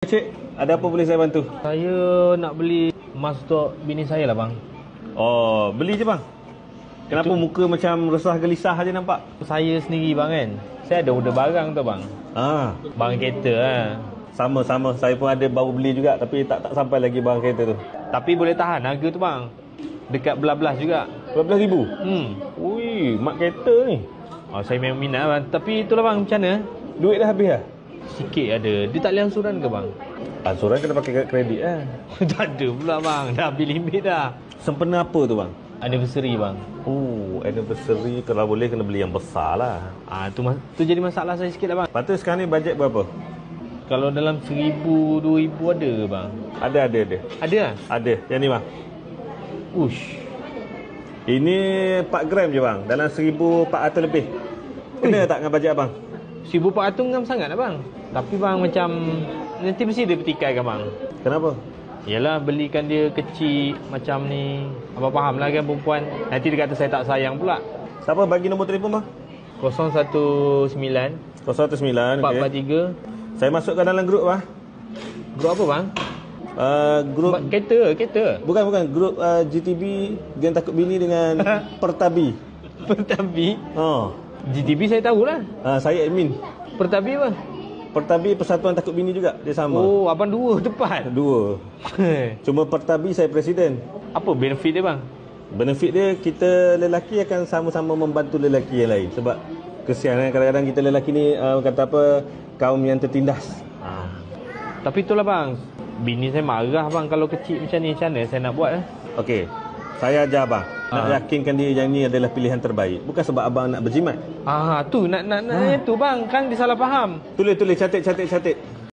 Cik, ada apa boleh saya bantu? Saya nak beli emas untuk bini saya lah bang. Oh, beli je bang. Kenapa muka macam resah gelisah aja nampak? Saya sendiri bang kan. Saya ada order barang tu bang. Ah, Barang kereta lah. sama-sama. Saya pun ada baru beli juga tapi tak sampai lagi barang kereta tu. Tapi boleh tahan harga tu bang. Dekat belas-belas juga. 12,000. Hmm. Ui, mak kereta ni. Saya memang minat bang. Tapi itulah bang, macam mana? Duit dah habis dah? Sikit ada. Dia tak boleh angsuran ke bang? Ansuran kena pakai kad kredit lah. Tak ada pula bang. Dah habis limit dah. Sempena apa tu bang? Anniversary bang. Oh, anniversary kalau boleh kena beli yang besar lah. Tu jadi masalah saya sikit lah bang. Lepas tu sekarang ni bajet berapa? Kalau dalam 1,000, 2,000 ada ke bang? Ada. Ada lah? Ada. Yang ni bang. Ush. Ini 4 gram je bang. Dalam 1,400 lebih. Kena tak dengan bajet abang? 1,400 ngam sangat lah bang. Tapi bang macam nanti mesti dia bertikai kan bang. Kenapa? Yalah belikan dia kecil macam ni. Abang faham lah kan perempuan. Nanti dia kata saya tak sayang pula. Siapa bagi nombor telefon bang? 019 019 okay. 443. Saya masukkan dalam grup bang. Grup apa bang? Grup Kereta. bukan grup GTB Geng Takut Bini dengan Pertabi. Pertabi. Oh. GTB saya tahulah. Saya admin. Pertabi apa? Pertabi Persatuan Takut Bini juga, dia sama. Oh, abang dua tepat. Dua. Cuma Pertabi saya presiden. Apa benefit dia bang? Benefit dia kita lelaki akan sama-sama membantu lelaki yang lain sebab kesian kadang-kadang kita lelaki ni kata apa kaum yang tertindas. Tapi itulah bang. Bini saya marah bang kalau kecil macam ni. Macam mana saya nak buat Okey. Saya ajar abang. Nak yakinkan dia yang ni adalah pilihan terbaik. Bukan sebab abang nak berjimat. Tu nak tu bang. Kan dia salah faham. Tulis catat.